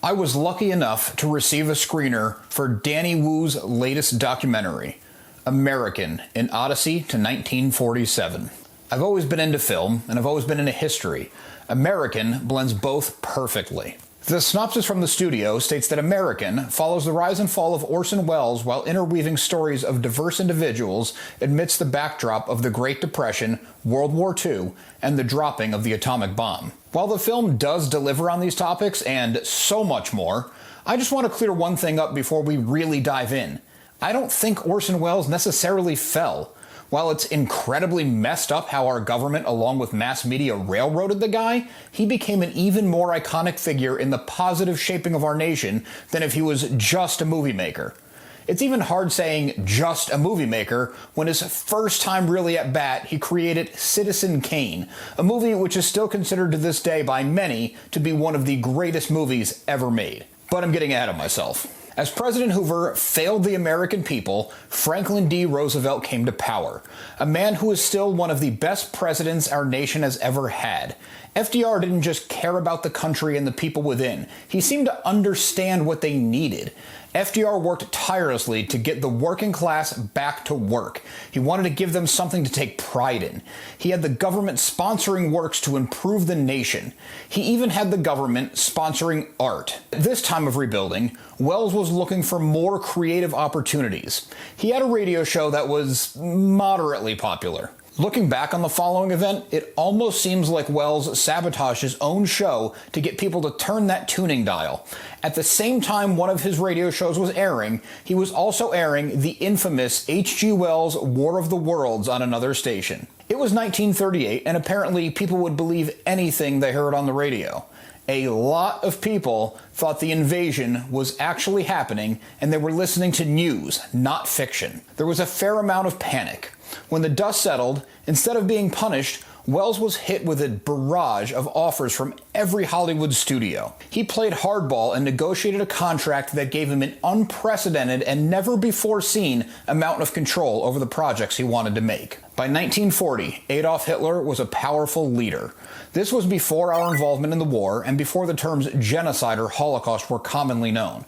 I was lucky enough to receive a screener for Danny Wu's latest documentary, American, An Odyssey to 1947. I've always been into film, and I've always been into history. American blends both perfectly. The synopsis from the studio states that American follows the rise and fall of Orson Welles while interweaving stories of diverse individuals amidst the backdrop of the Great Depression, World War II, and the dropping of the atomic bomb. While the film does deliver on these topics and so much more, I just want to clear one thing up before we really dive in. I don't think Orson Welles necessarily fell. While it's incredibly messed up how our government along with mass media railroaded the guy, he became an even more iconic figure in the positive shaping of our nation than if he was just a movie maker. It's even hard saying just a movie maker when his first time really at bat he created Citizen Kane, a movie which is still considered to this day by many to be one of the greatest movies ever made. But I'm getting ahead of myself. As President Hoover failed the American people, Franklin D. Roosevelt came to power, a man who is still one of the best presidents our nation has ever had. FDR didn't just care about the country and the people within. He seemed to understand what they needed. FDR worked tirelessly to get the working class back to work. He wanted to give them something to take pride in. He had the government sponsoring works to improve the nation. He even had the government sponsoring art. At this time of rebuilding, Welles was looking for more creative opportunities. He had a radio show that was moderately popular. Looking back on the following event, it almost seems like Welles sabotaged his own show to get people to turn that tuning dial. At the same time one of his radio shows was airing, he was also airing the infamous H.G. Wells' War of the Worlds on another station. It was 1938, and apparently people would believe anything they heard on the radio. A lot of people thought the invasion was actually happening, and they were listening to news, not fiction. There was a fair amount of panic. When the dust settled, instead of being punished, Welles was hit with a barrage of offers from every Hollywood studio. He played hardball and negotiated a contract that gave him an unprecedented and never-before-seen amount of control over the projects he wanted to make. By 1940, Adolf Hitler was a powerful leader. This was before our involvement in the war and before the terms genocide or Holocaust were commonly known.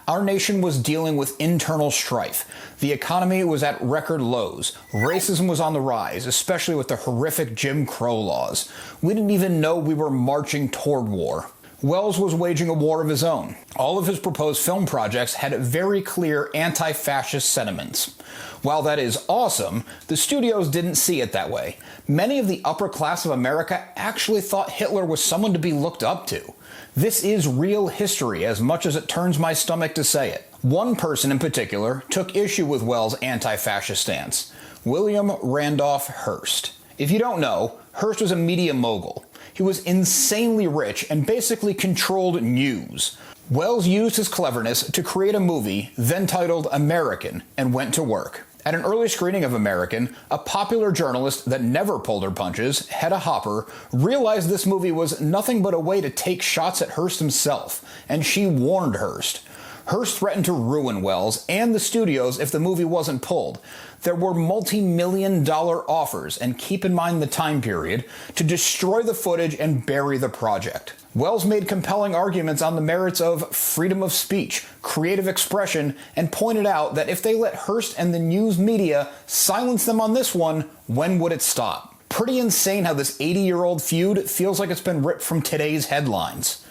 Our nation was dealing with internal strife. The economy was at record lows. Racism was on the rise, especially with the horrific Jim Crow laws. We didn't even know we were marching toward war. Welles was waging a war of his own. All of his proposed film projects had very clear anti-fascist sentiments. While that is awesome, the studios didn't see it that way. Many of the upper class of America actually thought Hitler was someone to be looked up to. This is real history, as much as it turns my stomach to say it. One person in particular took issue with Welles' anti-fascist stance, William Randolph Hearst. If you don't know, Hearst was a media mogul. He was insanely rich and basically controlled news. Welles used his cleverness to create a movie, then titled American, and went to work. At an early screening of American, a popular journalist that never pulled her punches, Hedda Hopper, realized this movie was nothing but a way to take shots at Hearst himself, and she warned Hearst. Hearst threatened to ruin Welles and the studios if the movie wasn't pulled. There were multi-million-dollar offers, and keep in mind the time period, to destroy the footage and bury the project. Welles made compelling arguments on the merits of freedom of speech, creative expression, and pointed out that if they let Hearst and the news media silence them on this one, when would it stop? Pretty insane how this 80-year-old feud feels like it's been ripped from today's headlines.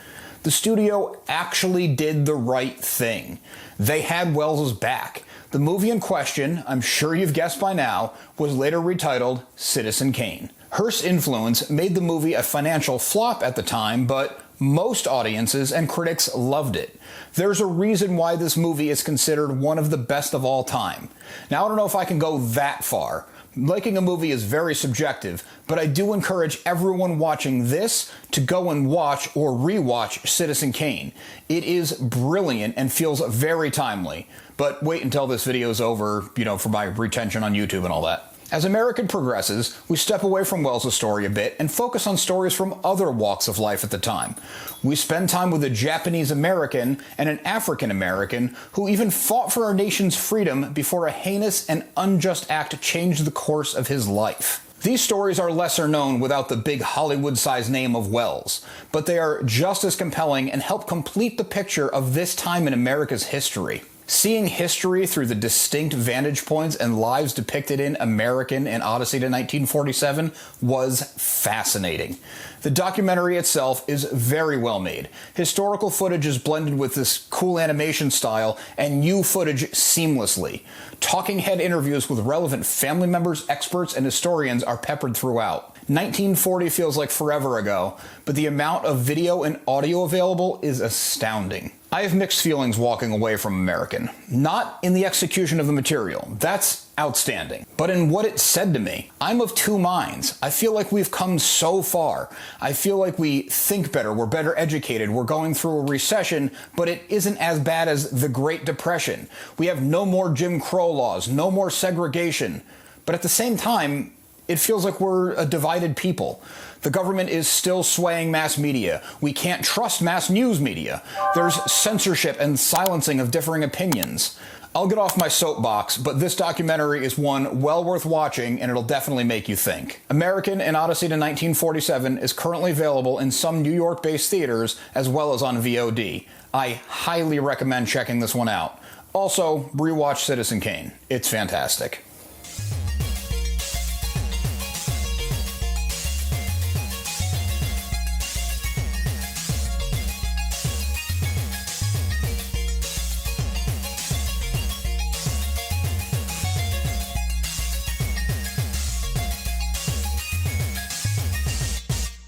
The studio actually did the right thing. They had Welles' back. The movie in question, I'm sure you've guessed by now, was later retitled Citizen Kane. Hearst's influence made the movie a financial flop at the time, but most audiences and critics loved it. There's a reason why this movie is considered one of the best of all time. Now, I don't know if I can go that far. Liking a movie is very subjective, but I do encourage everyone watching this to go and watch or rewatch Citizen Kane. It is brilliant and feels very timely. But wait until this video is over, for my retention on YouTube and all that. As American progresses, we step away from Welles' story a bit and focus on stories from other walks of life at the time. We spend time with a Japanese American and an African American who even fought for our nation's freedom before a heinous and unjust act changed the course of his life. These stories are lesser known without the big Hollywood-sized name of Welles, but they are just as compelling and help complete the picture of this time in America's history. Seeing history through the distinct vantage points and lives depicted in American and Odyssey to 1947 was fascinating. The documentary itself is very well made. Historical footage is blended with this cool animation style and new footage seamlessly. Talking head interviews with relevant family members, experts, and historians are peppered throughout. 1940 feels like forever ago, but the amount of video and audio available is astounding. I have mixed feelings walking away from American. Not in the execution of the material. That's outstanding. But in what it said to me. I'm of two minds. I feel like we've come so far. I feel like we think better, we're better educated, we're going through a recession, but it isn't as bad as the Great Depression. We have no more Jim Crow laws, no more segregation. But at the same time, it feels like we're a divided people. The government is still swaying mass media. We can't trust mass news media. There's censorship and silencing of differing opinions. I'll get off my soapbox, but this documentary is one well worth watching, and it'll definitely make you think. American and Odyssey to 1947 is currently available in some New York-based theaters as well as on VOD. I highly recommend checking this one out. Also, rewatch Citizen Kane. It's fantastic.